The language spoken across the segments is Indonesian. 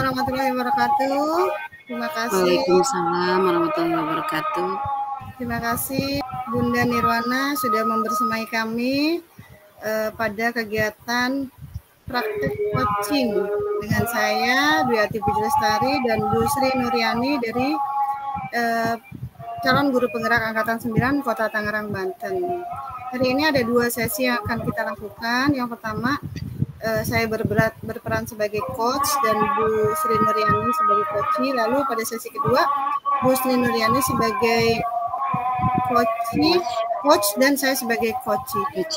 warahmatullahi wabarakatuh. Terima kasih. Waalaikumsalam warahmatullahi wabarakatuh. Terima kasih Bunda Nirwana sudah membersamai kami pada kegiatan praktek coaching dengan saya Dwi Ati Pujlestari dan Bu Sri Nuryani dari calon guru penggerak angkatan 9 Kota Tangerang, Banten. Hari ini ada 2 sesi yang akan kita lakukan. Yang pertama, saya berperan sebagai coach dan Bu Sri Nuryani sebagai coachee. Lalu pada sesi kedua, Bu Sri Nuryani sebagai coach dan saya sebagai coachee.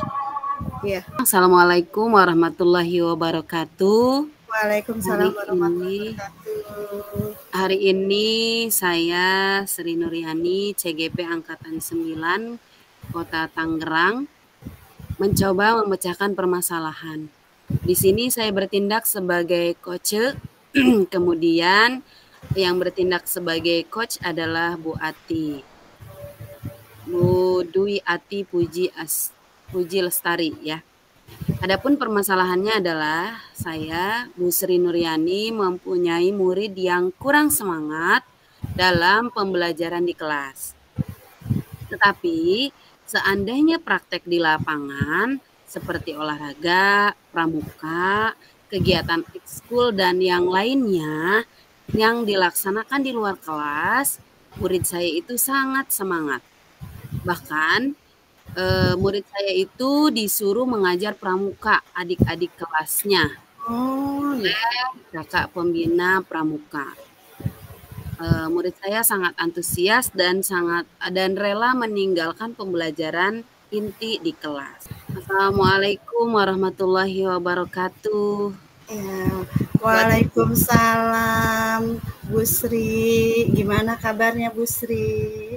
Ya. Assalamualaikum warahmatullahi wabarakatuh. Waalaikumsalam warahmatullahi wabarakatuh. Hari ini saya Sri Nuryani, CGP Angkatan 9 Kota Tangerang, mencoba memecahkan permasalahan. Di sini saya bertindak sebagai coach, kemudian yang bertindak sebagai coach adalah Bu Ati, Bu Dwi Ati Puji Lestari ya. Adapun permasalahannya adalah saya, Bu Sri Nuryani, mempunyai murid yang kurang semangat dalam pembelajaran di kelas. Tetapi seandainya praktek di lapangan seperti olahraga, pramuka, kegiatan ekskul dan yang lainnya yang dilaksanakan di luar kelas, murid saya itu sangat semangat. Bahkan murid saya itu disuruh mengajar pramuka adik-adik kelasnya oleh kakak pembina pramuka. Murid saya sangat antusias dan rela meninggalkan pembelajaran inti di kelas. Assalamualaikum warahmatullahi wabarakatuh. Ya, waalaikumsalam Bu Sri. Gimana kabarnya Bu Sri?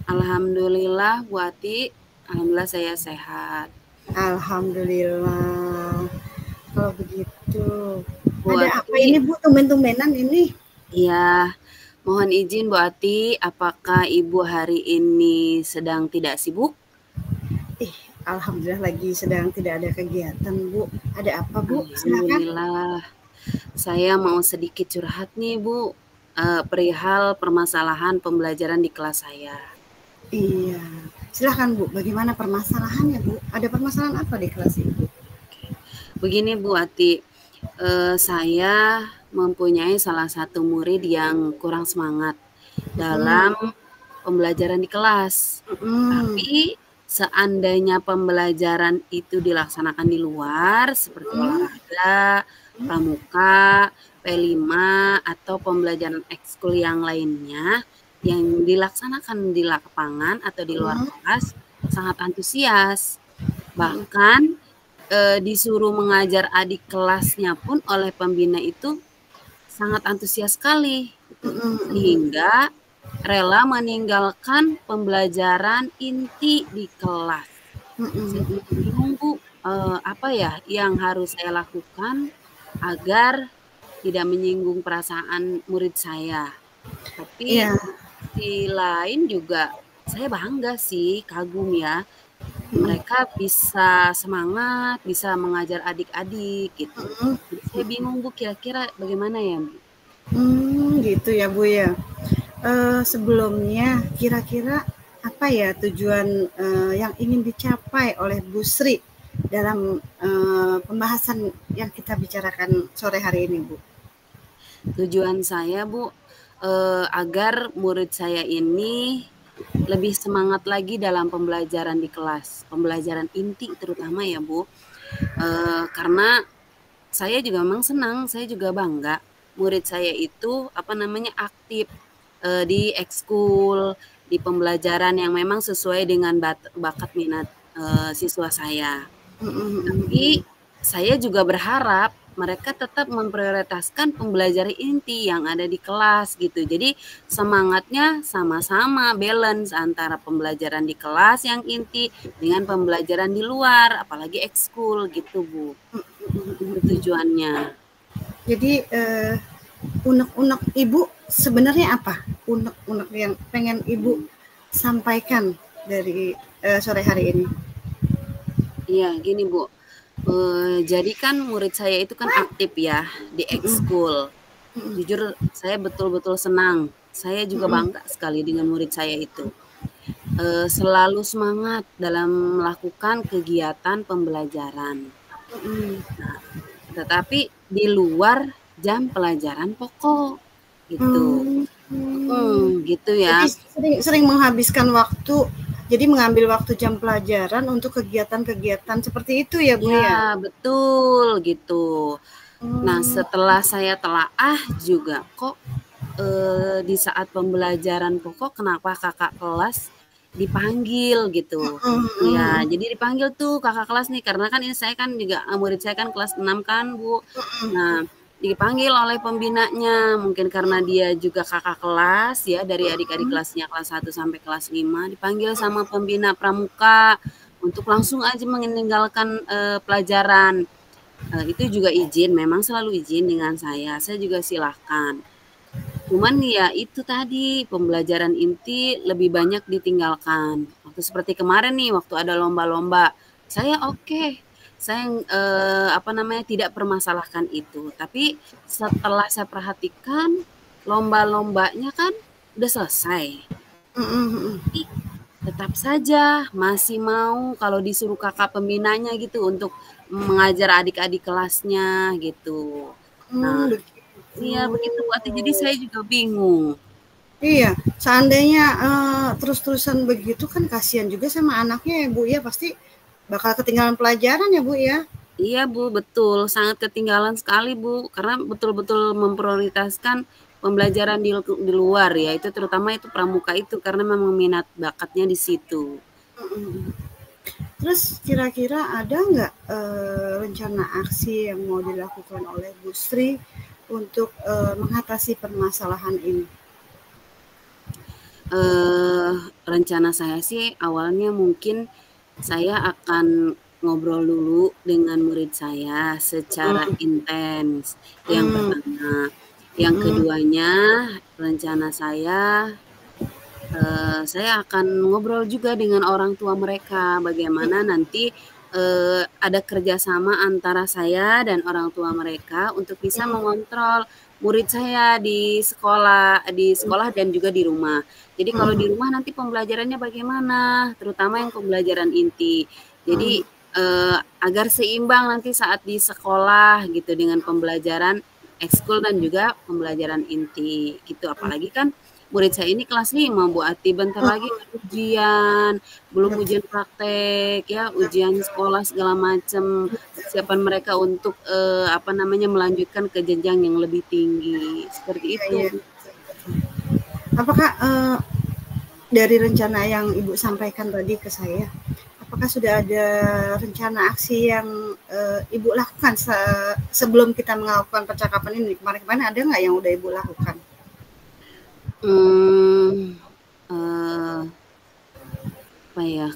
Alhamdulillah Bu Ati, alhamdulillah saya sehat. Alhamdulillah. Kalau begitu, Bu ada Ati, apa ini Bu, tumben-tumbenan ini? Iya, mohon izin Bu Ati, apakah Ibu hari ini sedang tidak sibuk? Alhamdulillah lagi sedang tidak ada kegiatan Bu. Ada apa Bu? Alhamdulillah. Saya mau sedikit curhat nih Bu, perihal permasalahan pembelajaran di kelas saya. Iya, silahkan Bu. Bagaimana permasalahannya Bu? Ada permasalahan apa di kelas Ibu? Begini Bu Ati, saya mempunyai salah satu murid yang kurang semangat dalam pembelajaran di kelas. Tapi seandainya pembelajaran itu dilaksanakan di luar seperti olahraga, pramuka, P5 atau pembelajaran ekskul yang lainnya yang dilaksanakan di lapangan atau di luar kelas, sangat antusias. Bahkan disuruh mengajar adik kelasnya pun oleh pembina itu sangat antusias sekali, sehingga rela meninggalkan pembelajaran inti di kelas. Saya bingung Bu, apa ya yang harus saya lakukan agar tidak menyinggung perasaan murid saya. Tapi di lain juga saya bangga sih, kagum ya. Mereka bisa semangat, bisa mengajar adik-adik gitu. Jadi saya bingung Bu, kira-kira bagaimana ya Bu? Gitu ya Bu ya. Sebelumnya kira-kira apa ya tujuan yang ingin dicapai oleh Bu Sri dalam pembahasan yang kita bicarakan sore hari ini Bu? Tujuan saya Bu, agar murid saya ini lebih semangat lagi dalam pembelajaran di kelas, pembelajaran inti terutama ya Bu, karena saya juga memang senang, saya juga bangga murid saya itu aktif di ekskul, di pembelajaran yang memang sesuai dengan bakat minat siswa saya. Tapi saya juga berharap mereka tetap memprioritaskan pembelajaran inti yang ada di kelas gitu. Jadi semangatnya sama-sama balance antara pembelajaran di kelas yang inti dengan pembelajaran di luar, apalagi ekskul gitu Bu. Itu tujuannya. Jadi unek-unek Ibu sebenarnya apa? Unek-unek yang pengen Ibu sampaikan dari sore hari ini? Iya, gini Bu. Jadi kan murid saya itu kan aktif ya di ekskul. Jujur saya betul-betul senang. Saya juga bangga sekali dengan murid saya itu. Selalu semangat dalam melakukan kegiatan pembelajaran. Nah, tetapi di luar jam pelajaran pokok, gitu. Gitu Jadi ya. sering menghabiskan waktu, jadi mengambil waktu jam pelajaran untuk kegiatan-kegiatan seperti itu ya, Bu, ya? Ya, betul, gitu. Nah, setelah saya telaah juga, kok di saat pembelajaran pokok kenapa kakak kelas dipanggil gitu. Ya, jadi dipanggil tuh kakak kelas nih karena kan ini saya kan juga murid saya kan kelas 6 kan, Bu. Nah, dipanggil oleh pembinanya, mungkin karena dia juga kakak kelas ya dari adik-adik kelasnya kelas 1 sampai kelas 5, dipanggil sama pembina pramuka untuk langsung aja meninggalkan pelajaran. Itu juga izin, memang selalu izin dengan saya juga silahkan. Cuman ya itu tadi, pembelajaran inti lebih banyak ditinggalkan. Waktu seperti kemarin nih, waktu ada lomba-lomba, saya oke, saya apa namanya, tidak permasalahkan itu. Tapi setelah saya perhatikan, lomba-lombanya kan udah selesai. Tapi tetap saja masih mau kalau disuruh kakak pembinanya gitu untuk mengajar adik-adik kelasnya gitu. Nah, iya begitu Bu Ati, jadi saya juga bingung. Iya, seandainya terus-terusan begitu kan kasihan juga sama anaknya ya, Bu, ya. Pasti bakal ketinggalan pelajaran ya, Bu, ya? Iya Bu, betul, sangat ketinggalan sekali Bu, karena betul-betul memprioritaskan pembelajaran di luar ya, itu terutama itu pramuka itu karena memang minat bakatnya di situ. Terus kira-kira ada nggak rencana aksi yang mau dilakukan oleh Bu Sri untuk mengatasi permasalahan ini? Rencana saya sih awalnya mungkin saya akan ngobrol dulu dengan murid saya secara intens, yang pertama. Yang keduanya, rencana saya akan ngobrol juga dengan orang tua mereka, bagaimana nanti ada kerjasama antara saya dan orang tua mereka untuk bisa mengontrol murid saya di sekolah dan juga di rumah. Jadi kalau di rumah nanti pembelajarannya bagaimana, terutama yang pembelajaran inti. Jadi agar seimbang nanti saat di sekolah gitu dengan pembelajaran ekskul dan juga pembelajaran inti gitu. Apalagi kan murid saya ini kelas 5 Bu Ati, bentar lagi kan ujian, belum ujian praktek ya, ujian sekolah segala macam, persiapan mereka untuk apa namanya, melanjutkan ke jenjang yang lebih tinggi. Seperti itu. Iya. Apakah dari rencana yang Ibu sampaikan tadi ke saya, apakah sudah ada rencana aksi yang Ibu lakukan sebelum kita melakukan percakapan ini? Kemarin-kemarin ada nggak yang udah Ibu lakukan? Apa ya,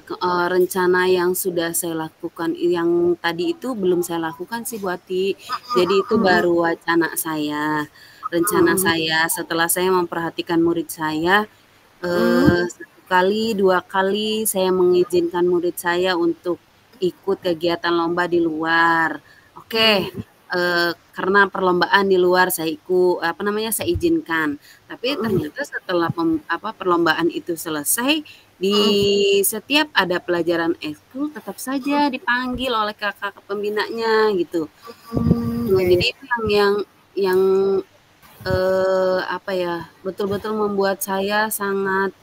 rencana yang sudah saya lakukan yang tadi itu belum saya lakukan sih Bu Ati. Jadi itu baru wacana saya. Rencana saya setelah saya memperhatikan murid saya, 1 kali, 2 kali saya mengizinkan murid saya untuk ikut kegiatan lomba di luar. Oke, karena perlombaan di luar saya saya izinkan. Tapi ternyata setelah perlombaan itu selesai, di setiap ada pelajaran ekskul tetap saja dipanggil oleh kakak pembinanya gitu. Nah, jadi itu yang apa ya, betul-betul membuat saya sangat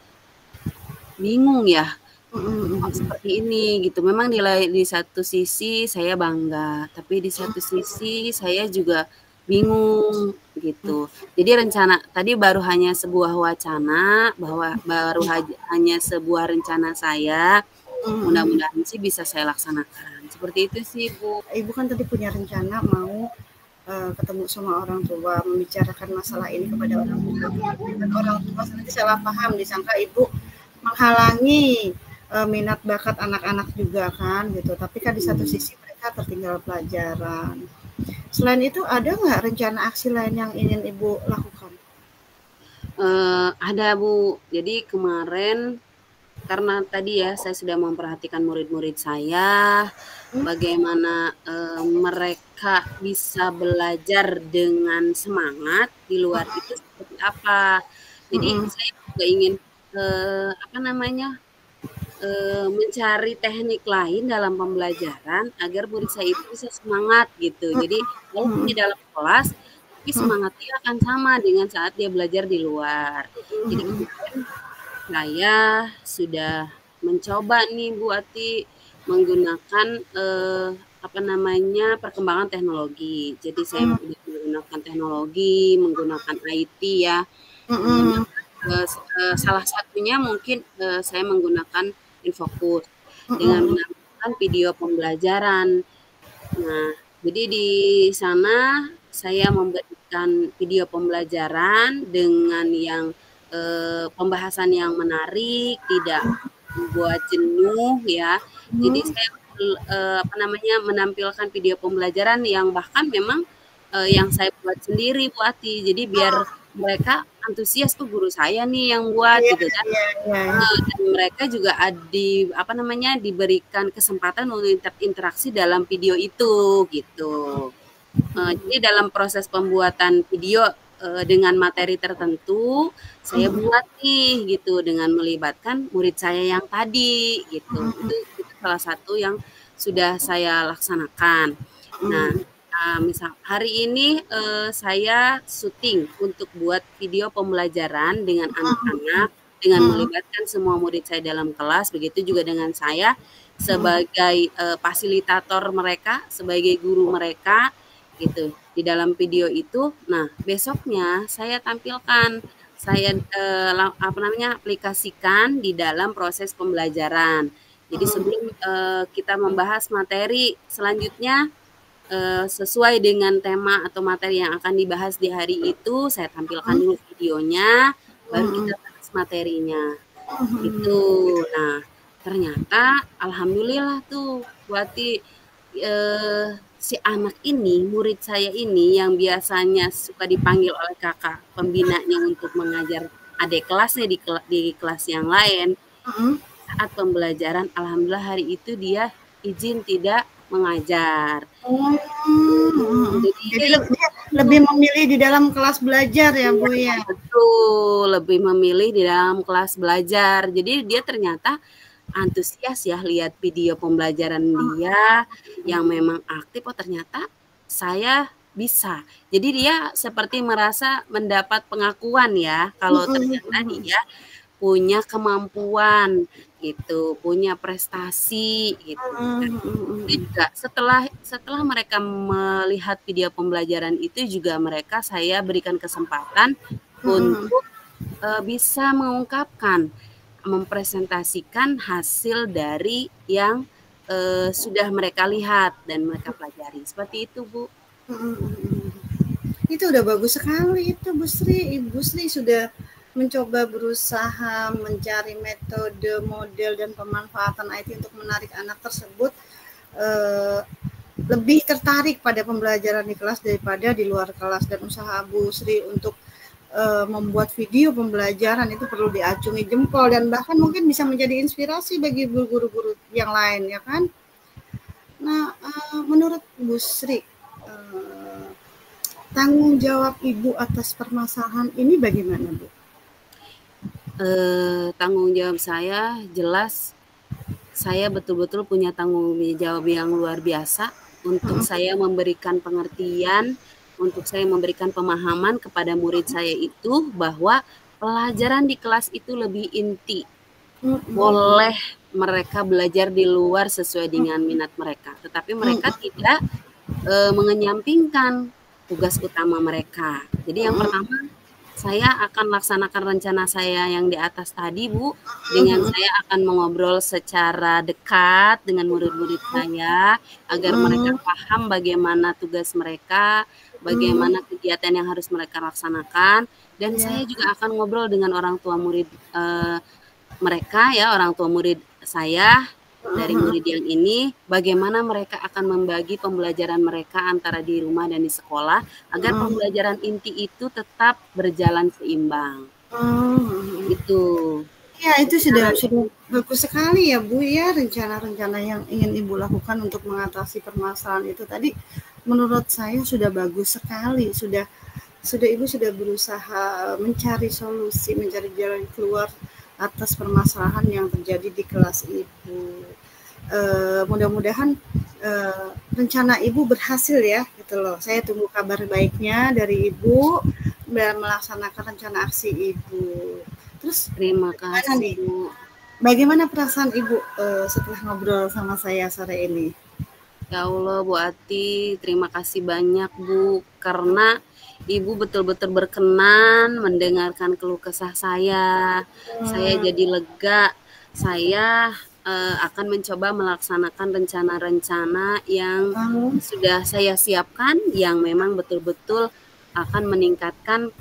bingung ya. Kok seperti ini gitu. Memang di satu sisi saya bangga, tapi di satu sisi saya juga bingung gitu. Jadi rencana tadi baru hanya sebuah wacana, bahwa baru hanya sebuah rencana saya. Mudah-mudahan sih bisa saya laksanakan. Seperti itu sih, Bu. Ibu kan tadi punya rencana mau ketemu sama orang tua, membicarakan masalah ini kepada orang tua. Dan orang tua nanti salah paham, disangka Ibu menghalangi minat bakat anak-anak juga kan gitu. Tapi kan di satu sisi mereka tertinggal pelajaran. Selain itu ada nggak rencana aksi lain yang ingin Ibu lakukan? Ada Bu. Jadi kemarin karena tadi ya saya sudah memperhatikan murid-murid saya, bagaimana mereka bisa belajar dengan semangat di luar itu seperti apa. Jadi saya juga ingin apa namanya mencari teknik lain dalam pembelajaran agar murid saya itu bisa semangat gitu. Jadi walaupun di dalam kelas, tapi semangatnya akan sama dengan saat dia belajar di luar. Jadi kemarin saya sudah mencoba nih Bu Ati menggunakan apa namanya perkembangan teknologi. Jadi saya menggunakan teknologi, menggunakan IT ya. Salah satunya mungkin saya menggunakan Infocus dengan menampilkan video pembelajaran. Nah, jadi di sana saya memberikan video pembelajaran dengan yang pembahasan yang menarik, tidak membuat jenuh ya. Jadi saya apa namanya menampilkan video pembelajaran yang bahkan memang yang saya buat sendiri Bu Ati. Jadi biar mereka antusias tuh guru saya nih yang buat gitu kan. Dan mereka juga apa namanya diberikan kesempatan untuk interaksi dalam video itu gitu. Jadi dalam proses pembuatan video dengan materi tertentu saya buat nih gitu dengan melibatkan murid saya yang tadi gitu. Itu salah satu yang sudah saya laksanakan. Nah, misal hari ini saya syuting untuk buat video pembelajaran dengan anak-anak dengan melibatkan semua murid saya dalam kelas, begitu juga dengan saya sebagai fasilitator mereka, sebagai guru mereka gitu di dalam video itu. Nah, besoknya saya tampilkan, saya apa namanya aplikasikan di dalam proses pembelajaran. Jadi sebelum kita membahas materi selanjutnya sesuai dengan tema atau materi yang akan dibahas di hari itu, saya tampilkan dulu videonya, baru kita bahas materinya. Itu. Nah, ternyata alhamdulillah tuh Buati si anak ini, murid saya ini yang biasanya suka dipanggil oleh kakak pembinanya untuk mengajar adik kelasnya di kelas yang lain. Saat pembelajaran, alhamdulillah hari itu dia izin tidak mengajar. Jadi lebih memilih di dalam kelas belajar ya Bu ya. Betul, lebih memilih di dalam kelas belajar. Jadi dia ternyata antusias ya lihat video pembelajaran dia yang memang aktif. Oh ternyata saya bisa. Jadi dia seperti merasa mendapat pengakuan ya kalau ternyata dia punya kemampuan gitu, punya prestasi gitu. Itu juga setelah mereka melihat video pembelajaran itu juga mereka saya berikan kesempatan untuk bisa mengungkapkan, mempresentasikan hasil dari yang sudah mereka lihat dan mereka pelajari. Seperti itu, Bu. Itu udah bagus sekali itu Bu Sri. Ibu Sri sudah mencoba berusaha mencari metode, model, dan pemanfaatan IT untuk menarik anak tersebut lebih tertarik pada pembelajaran di kelas daripada di luar kelas. Dan usaha Bu Sri untuk membuat video pembelajaran itu perlu diacungi jempol dan bahkan mungkin bisa menjadi inspirasi bagi guru-guru yang lain ya kan. Nah, menurut Bu Sri, tanggung jawab Ibu atas permasalahan ini bagaimana Bu? Tanggung jawab saya jelas, saya betul-betul punya tanggung jawab yang luar biasa untuk saya memberikan pengertian, untuk saya memberikan pemahaman kepada murid saya itu bahwa pelajaran di kelas itu lebih inti. Boleh mereka belajar di luar sesuai dengan minat mereka, tetapi mereka tidak mengenyampingkan tugas utama mereka. Jadi yang pertama, saya akan laksanakan rencana saya yang di atas tadi, Bu, dengan saya akan mengobrol secara dekat dengan murid-murid saya, agar mereka paham bagaimana tugas mereka, bagaimana kegiatan yang harus mereka laksanakan, dan saya juga akan ngobrol dengan orang tua murid mereka ya, orang tua murid saya, dari murid yang ini, bagaimana mereka akan membagi pembelajaran mereka antara di rumah dan di sekolah agar pembelajaran inti itu tetap berjalan seimbang. Itu. Ya, itu sudah bagus sekali ya Bu ya, rencana-rencana yang ingin Ibu lakukan untuk mengatasi permasalahan itu tadi menurut saya sudah bagus sekali, sudah Ibu sudah berusaha mencari solusi, mencari jalan keluar atas permasalahan yang terjadi di kelas Ibu. Mudah-mudahan rencana Ibu berhasil ya, gitu loh. Saya tunggu kabar baiknya dari Ibu dan melaksanakan rencana aksi Ibu. Terus Terima bagaimana kasih, nih? Bu. Bagaimana perasaan Ibu setelah ngobrol sama saya sore ini? Ya Allah, Bu Ati, terima kasih banyak, Bu, karena Ibu betul-betul berkenan mendengarkan keluh kesah saya. Saya Hmm, jadi lega. Saya akan mencoba melaksanakan rencana-rencana yang hmm, sudah saya siapkan, yang memang betul-betul akan meningkatkan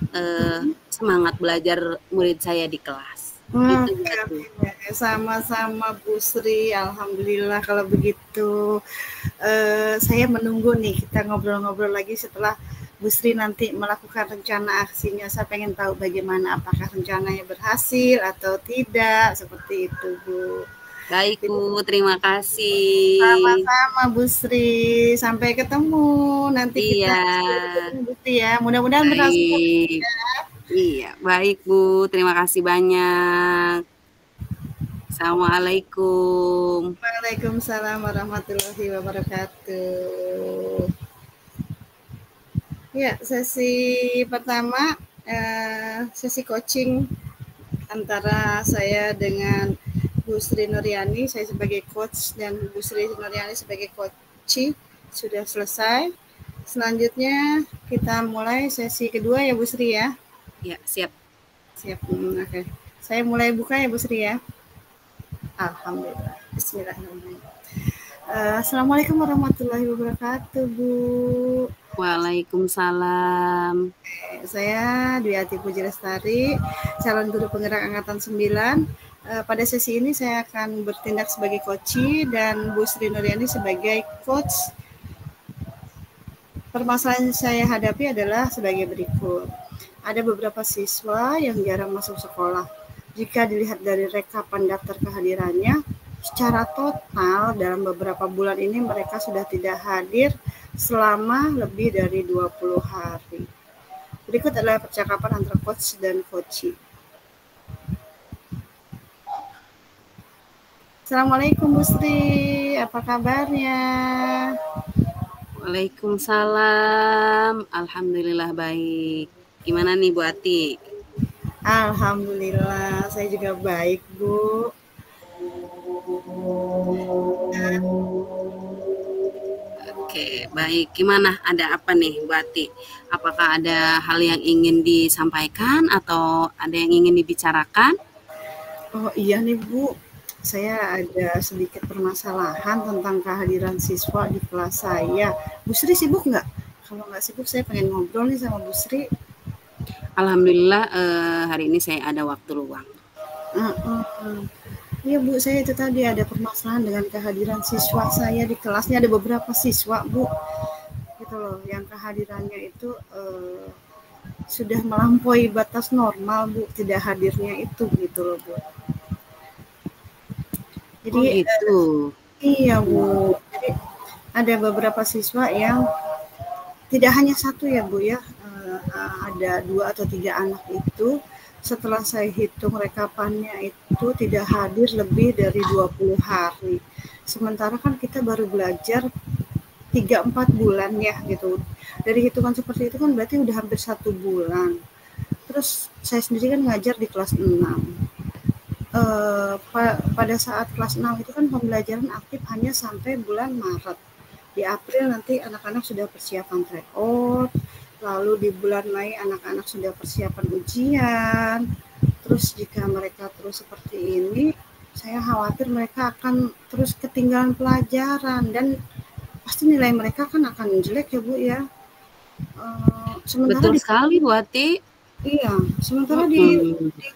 semangat belajar murid saya di kelas. Itu, Bu oke, Ati. oke. Sama-sama Bu Sri, alhamdulillah kalau begitu. Saya menunggu nih kita ngobrol-ngobrol lagi setelah Bu Sri nanti melakukan rencana aksinya. Saya pengen tahu bagaimana, apakah rencananya berhasil atau tidak, seperti itu Bu. Baik, Bu, terima kasih. Sama-sama Bu Sri, sampai ketemu. Nanti kita Iya, ketemu Bu Sri ya. Mudah-mudahan berhasil. baik. Iya, baik, Bu. Terima kasih banyak. Assalamualaikum. Waalaikumsalam warahmatullahi wabarakatuh. Ya, sesi pertama sesi coaching antara saya dengan Bu Sri Nuryani, saya sebagai coach dan Bu Sri Nuryani sebagai coach sudah selesai. Selanjutnya kita mulai sesi kedua ya Bu Sri ya. Ya, siap. Siap. Oke. Saya mulai buka ya Bu Sri ya. Alhamdulillah. Bismillahirrahmanirrahim. Assalamualaikum warahmatullahi wabarakatuh Bu. Waalaikumsalam. Saya Dwi Ati Puji Lestari, calon guru penggerak angkatan 9. Pada sesi ini saya akan bertindak sebagai coach dan Bu Sri Nuryani sebagai coach. Permasalahan yang saya hadapi adalah sebagai berikut. Ada beberapa siswa yang jarang masuk sekolah. Jika dilihat dari rekapan daftar kehadirannya, secara total dalam beberapa bulan ini mereka sudah tidak hadir selama lebih dari 20 hari. Berikut adalah percakapan antara coach dan coachee. Assalamualaikum Bu Sri, apa kabarnya? Waalaikumsalam. Alhamdulillah baik. Gimana nih, Bu Ati? Alhamdulillah, saya juga baik Bu. Oke, baik. Gimana? Ada apa nih, Bu Ati? Apakah ada hal yang ingin disampaikan atau ada yang ingin dibicarakan? Oh iya nih Bu, saya ada sedikit permasalahan tentang kehadiran siswa di kelas saya. Bu Sri sibuk nggak? Kalau nggak sibuk, saya pengen ngobrol nih sama Bu Sri. Alhamdulillah hari ini saya ada waktu luang. Iya Bu, saya itu tadi ada permasalahan dengan kehadiran siswa saya di kelasnya. Ada beberapa siswa Bu, gitu loh, yang kehadirannya itu sudah melampaui batas normal Bu, tidak hadirnya itu gitu loh Bu. Jadi Oh gitu. Iya Bu, jadi ada beberapa siswa yang tidak hanya satu ya Bu ya, ada 2 atau 3 anak itu setelah saya hitung rekapannya itu tidak hadir lebih dari 20 hari. Sementara kan kita baru belajar 3-4 bulan ya gitu. Dari hitungan seperti itu kan berarti udah hampir 1 bulan. Terus saya sendiri kan ngajar di kelas 6. Pada saat kelas 6 itu kan pembelajaran aktif hanya sampai bulan Maret. Di April nanti anak-anak sudah persiapan tryout, lalu di bulan Mei anak-anak sudah persiapan ujian. Terus jika mereka terus seperti ini, saya khawatir mereka akan terus ketinggalan pelajaran dan pasti nilai mereka kan akan jelek ya Bu ya. Sementara Betul di sekali, Bu Ati. Iya, sementara di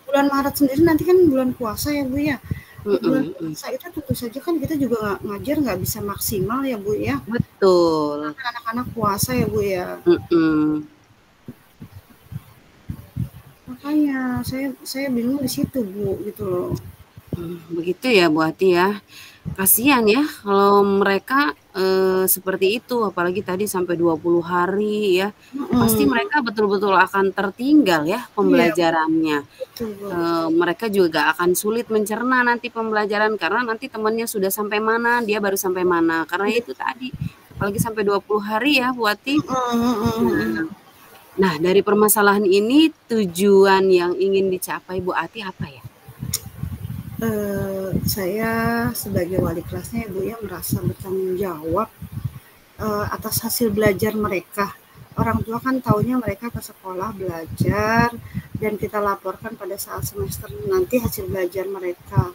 bulan Maret sendiri nanti kan bulan puasa ya Bu ya. Di bulan puasa itu tentu saja kan kita juga ngajar nggak bisa maksimal ya Bu ya. Betul. Anak-anak puasa ya Bu ya. makanya saya bingung di situ Bu, gitu loh. Begitu ya Bu Ati ya. Kasihan ya kalau mereka seperti itu, apalagi tadi sampai 20 hari ya. Pasti mereka betul-betul akan tertinggal ya Iya, pembelajarannya. betul Bu. Mereka juga akan sulit mencerna nanti pembelajaran karena nanti temannya sudah sampai mana, dia baru sampai mana. Karena itu tadi, apalagi sampai 20 hari ya Bu Ati. Nah, dari permasalahan ini tujuan yang ingin dicapai Bu Ati apa ya? Saya sebagai wali kelasnya Ibu ya merasa bertanggung jawab atas hasil belajar mereka. Orang tua kan taunya mereka ke sekolah belajar dan kita laporkan pada saat semester nanti hasil belajar mereka.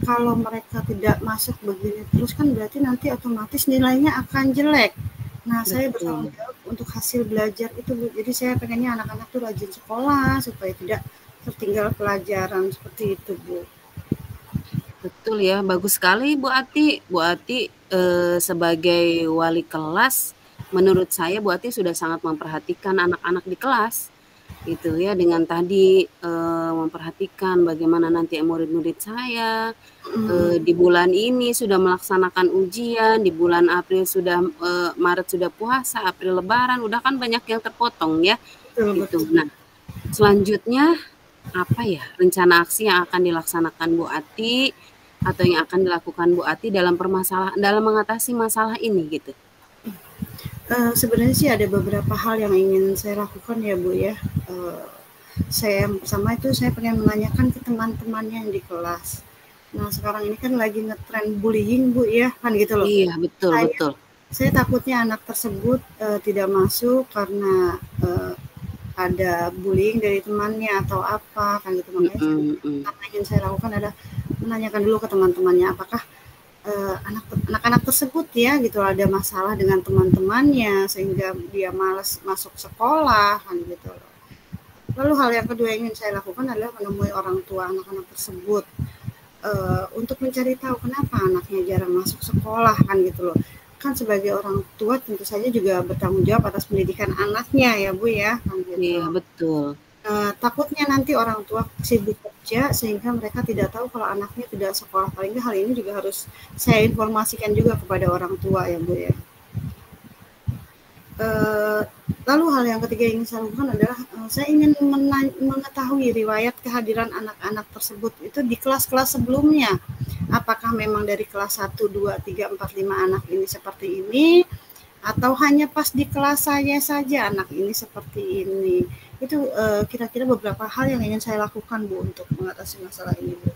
Kalau mereka tidak masuk begini terus kan berarti nanti otomatis nilainya akan jelek. Nah, saya bertanggung Betul. jawab untuk hasil belajar itu Bu. Jadi saya pengennya anak-anak tuh rajin sekolah supaya tidak tertinggal pelajaran seperti itu Bu. Betul ya, bagus sekali Bu Ati. Bu Ati sebagai wali kelas, menurut saya Bu Ati sudah sangat memperhatikan anak-anak di kelas. Gitu ya, dengan tadi memperhatikan bagaimana nanti murid-murid saya di bulan ini sudah melaksanakan ujian, di bulan April sudah Maret sudah puasa, April Lebaran, udah kan banyak yang terpotong ya. Betul, Gitu. betul. Nah, selanjutnya apa ya rencana aksi yang akan dilaksanakan Bu Ati atau yang akan dilakukan Bu Ati dalam mengatasi masalah ini gitu? Sebenarnya sih ada beberapa hal yang ingin saya lakukan ya Bu ya. Saya yang pertama itu saya pengen menanyakan ke teman-temannya yang di kelas. Nah sekarang ini kan lagi ngetren bullying Bu ya, kan gitu loh. Iya betul Saya, betul. saya takutnya anak tersebut tidak masuk karena ada bullying dari temannya atau apa, kan gitu. Makanya yang ingin saya lakukan adalah menanyakan dulu ke teman-temannya apakah anak-anak tersebut ya gitu ada masalah dengan teman-temannya sehingga dia malas masuk sekolah kan gitu. Lalu hal yang kedua yang ingin saya lakukan adalah menemui orang tua anak-anak tersebut untuk mencari tahu kenapa anaknya jarang masuk sekolah kan gitu loh. Kan sebagai orang tua tentu saja juga bertanggung jawab atas pendidikan anaknya ya Bu ya kan gitu. Iya betul. Takutnya nanti orang tua sibuk kerja sehingga mereka tidak tahu kalau anaknya tidak sekolah. Paling nggak hal ini juga harus saya informasikan juga kepada orang tua ya Bu ya. Lalu hal yang ketiga yang ingin saya lakukan adalah saya ingin mengetahui riwayat kehadiran anak-anak tersebut itu di kelas-kelas sebelumnya. Apakah memang dari kelas 1, 2, 3, 4, 5 anak ini seperti ini atau hanya pas di kelas saya saja anak ini seperti ini. Itu kira-kira beberapa hal yang ingin saya lakukan Bu untuk mengatasi masalah ini Bu.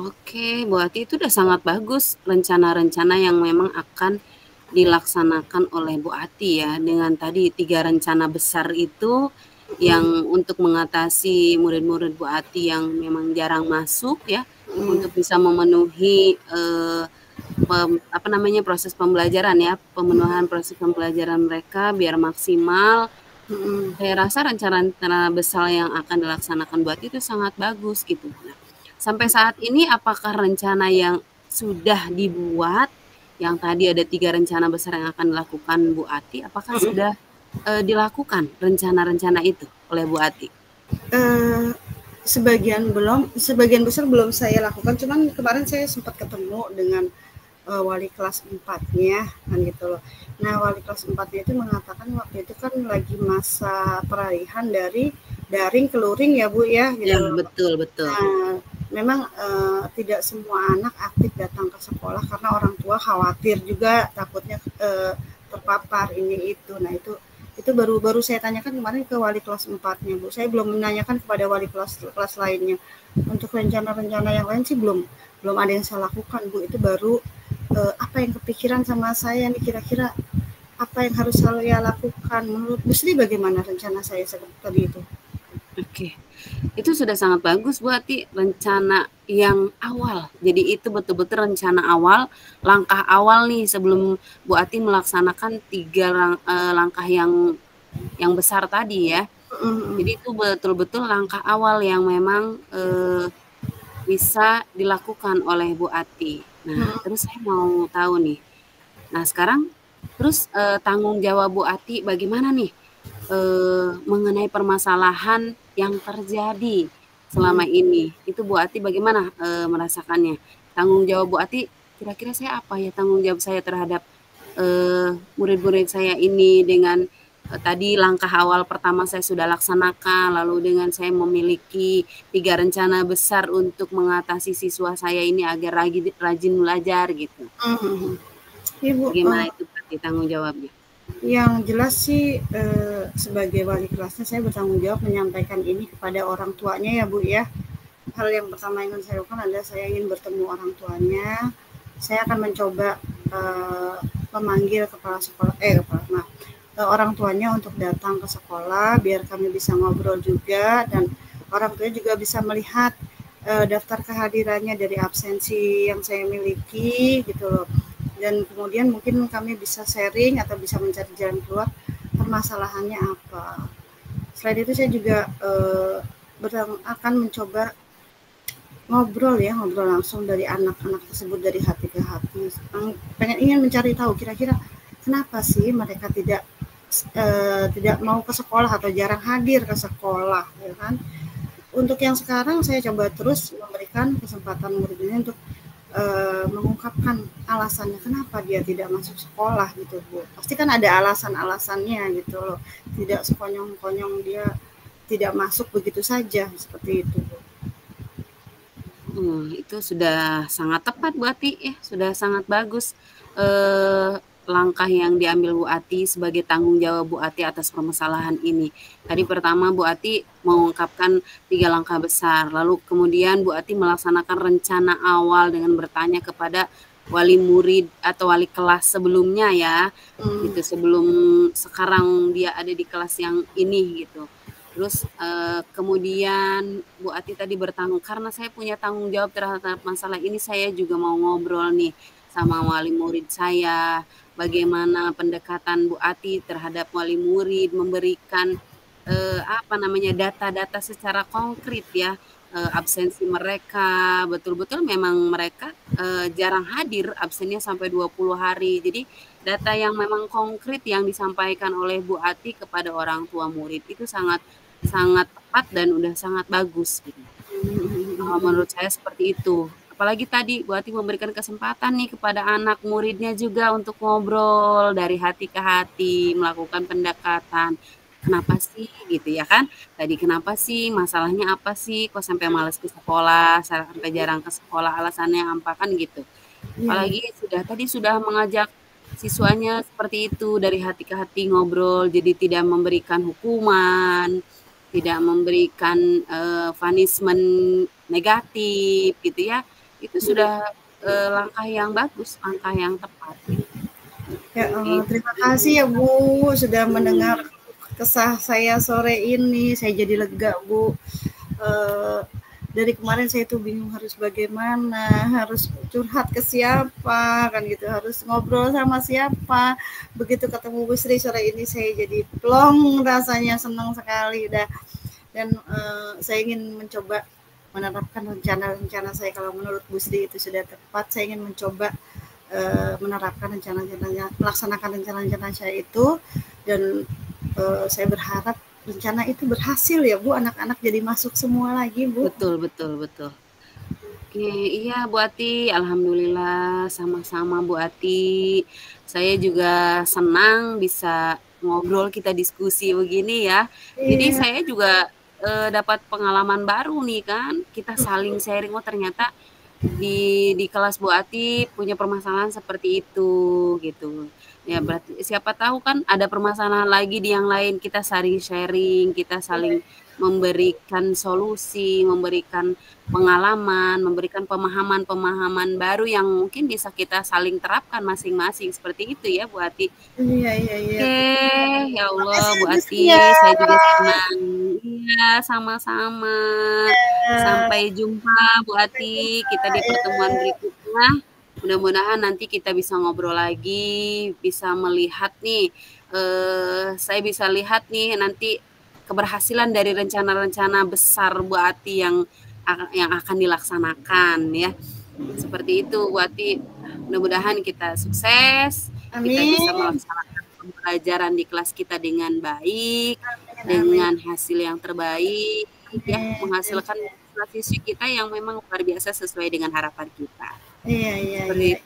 Oke, Bu Ati itu udah sangat bagus rencana-rencana yang memang akan dilaksanakan oleh Bu Ati ya dengan tadi 3 rencana besar itu yang untuk mengatasi murid-murid Bu Ati yang memang jarang masuk ya untuk bisa memenuhi proses pembelajaran ya, pemenuhan proses pembelajaran mereka biar maksimal. Saya rasa rencana-rencana besar yang akan dilaksanakan Bu Ati itu sangat bagus gitu. Nah, sampai saat ini apakah rencana yang sudah dibuat yang tadi ada 3 rencana besar yang akan dilakukan Bu Ati, apakah sudah dilakukan rencana-rencana itu oleh Bu Ati? Sebagian besar belum saya lakukan. Cuman kemarin saya sempat ketemu dengan wali kelas 4-nya kan gitu loh. Nah wali kelas 4-nya itu mengatakan waktu itu kan lagi masa peralihan dari daring ke luring ya Bu ya. Gitu. Ya betul betul. Nah, memang tidak semua anak aktif datang ke sekolah karena orang tua khawatir juga takutnya terpapar ini itu. Nah itu baru saya tanyakan kemarin ke wali kelas 4-nya Bu. Saya belum menanyakan kepada wali kelas lainnya. Untuk rencana-rencana yang lain sih belum ada yang saya lakukan Bu. Itu baru apa yang kepikiran sama saya nih kira-kira apa yang harus saya lakukan. Menurut Bu Sri bagaimana rencana saya tadi itu? Oke. Itu sudah sangat bagus Bu Ati, rencana yang awal. Jadi itu betul-betul rencana awal, langkah awal nih sebelum Bu Ati melaksanakan 3 langkah yang besar tadi ya. Jadi itu betul-betul langkah awal yang memang bisa dilakukan oleh Bu Ati. Nah, terus saya mau tahu nih. Nah, sekarang terus tanggung jawab Bu Ati bagaimana nih mengenai permasalahan yang terjadi selama ini. Itu Bu Ati bagaimana merasakannya? Tanggung jawab Bu Ati, kira-kira saya apa ya tanggung jawab saya terhadap murid-murid saya ini dengan tadi langkah awal pertama saya sudah laksanakan, lalu dengan saya memiliki 3 rencana besar untuk mengatasi siswa saya ini agar rajin belajar gitu. Ibu, Bagaimana itu Ati tanggung jawabnya? Yang jelas sih sebagai wali kelasnya saya bertanggung jawab menyampaikan ini kepada orang tuanya ya Bu ya. Hal yang pertama yang saya lakukan adalah saya ingin bertemu orang tuanya. Saya akan mencoba memanggil kepala sekolah, orang tuanya untuk datang ke sekolah biar kami bisa ngobrol juga, dan orang tua juga bisa melihat daftar kehadirannya dari absensi yang saya miliki gitu loh. Dan kemudian mungkin kami bisa sharing atau bisa mencari jalan keluar permasalahannya apa. Selain itu saya juga akan mencoba ngobrol langsung dari anak-anak tersebut dari hati ke hati. Ingin mencari tahu kira-kira kenapa sih mereka tidak mau ke sekolah atau jarang hadir ke sekolah, ya kan? Untuk yang sekarang saya coba terus memberikan kesempatan murid ini untuk mengungkapkan alasannya kenapa dia tidak masuk sekolah gitu Bu. Pasti kan ada alasan-alasannya gitu loh. Tidak sekonyong-konyong dia tidak masuk begitu saja seperti itu Bu. Itu sudah sangat tepat Bu Ati ya, sudah sangat bagus langkah yang diambil Bu Ati sebagai tanggung jawab Bu Ati atas permasalahan ini. Tadi pertama Bu Ati mengungkapkan 3 langkah besar, lalu kemudian Bu Ati melaksanakan rencana awal dengan bertanya kepada wali murid atau wali kelas sebelumnya ya, gitu, sebelum sekarang dia ada di kelas yang ini gitu. Terus kemudian Bu Ati tadi bertanggung, karena saya punya tanggung jawab terhadap masalah ini, saya juga mau ngobrol nih sama wali murid saya, bagaimana pendekatan Bu Ati terhadap wali murid, memberikan data-data secara konkret ya, absensi mereka, betul-betul memang mereka jarang hadir, absennya sampai 20 hari. Jadi data yang memang konkret yang disampaikan oleh Bu Ati kepada orang tua murid itu sangat tepat dan udah sangat bagus gitu. Menurut saya seperti itu. Apalagi tadi Bu Ati memberikan kesempatan nih kepada anak muridnya juga untuk ngobrol dari hati ke hati, melakukan pendekatan. Kenapa sih gitu ya kan? Tadi kenapa sih? Masalahnya apa sih? Kok sampai males ke sekolah, sampai jarang ke sekolah, alasannya apa kan gitu. Apalagi tadi sudah mengajak siswanya seperti itu dari hati ke hati ngobrol, jadi tidak memberikan hukuman, tidak memberikan punishment negatif gitu ya. Itu sudah langkah yang bagus, langkah yang tepat. Ya, terima kasih ya Bu sudah mendengar kesah saya sore ini. Saya jadi lega Bu. Dari kemarin saya tuh bingung harus bagaimana, harus curhat ke siapa kan gitu, harus ngobrol sama siapa. Begitu ketemu Bu Sri sore ini saya jadi plong, rasanya senang sekali udah. Dan saya ingin mencoba menerapkan rencana-rencana saya. Kalau menurut Bu Sri itu sudah tepat, saya ingin mencoba menerapkan rencana-rencananya, melaksanakan rencana-rencana saya itu, dan saya berharap rencana itu berhasil ya Bu, anak-anak jadi masuk semua lagi Bu. Betul. Oke, iya Bu Ati, alhamdulillah sama-sama Bu Ati. Saya juga senang bisa ngobrol, kita diskusi begini ya. Jadi saya juga dapat pengalaman baru nih kan, kita saling sharing, oh ternyata di kelas Bu Ati punya permasalahan seperti itu gitu. Ya berarti siapa tahu kan ada permasalahan lagi di yang lain, kita saling sharing, kita saling memberikan solusi, memberikan pengalaman, memberikan pemahaman-pemahaman baru yang mungkin bisa kita saling terapkan masing-masing, seperti itu ya Bu Ati. Iya. Oke, ya Allah Bu Ati, saya juga senang. Iya, sama-sama. Sampai jumpa Bu Ati, kita di pertemuan berikutnya. Mudah-mudahan nanti kita bisa ngobrol lagi, bisa melihat nih, saya bisa lihat nih nanti keberhasilan dari rencana-rencana besar Bu Ati yang akan dilaksanakan ya. Seperti itu Bu Ati. Mudah-mudahan kita sukses. Amin. Kita bisa melaksanakan pembelajaran di kelas kita dengan baik. dengan hasil yang terbaik, ya, menghasilkan siswa-siswi kita yang memang luar biasa sesuai dengan harapan kita. Iya. Seperti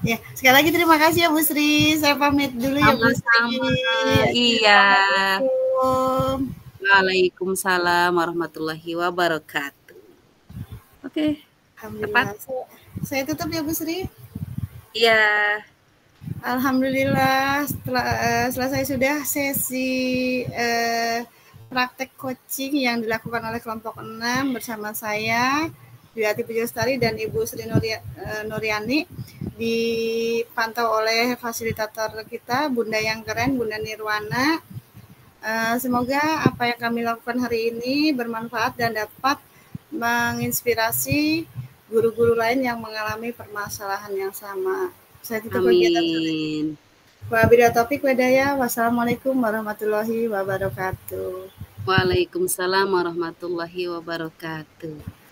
Ya, sekali lagi terima kasih ya Bu Sri. Saya pamit dulu ya Bu Sri. Iya. Assalamualaikum. Waalaikumsalam warahmatullahi wabarakatuh. Oke. Alhamdulillah. Saya tutup ya Bu Sri. Iya. Alhamdulillah selesai sudah sesi praktek coaching yang dilakukan oleh kelompok 6 bersama saya Dwi Ati Pujastari dan Ibu Sri Nuriani, dipantau oleh fasilitator kita Bunda yang keren, Bunda Nirwana. Semoga apa yang kami lakukan hari ini bermanfaat dan dapat menginspirasi guru-guru lain yang mengalami permasalahan yang sama. Saya tutup kegiatan ini. Wabillahi taufiq walhidayah. Wassalamualaikum warahmatullahi wabarakatuh. Waalaikumsalam warahmatullahi wabarakatuh.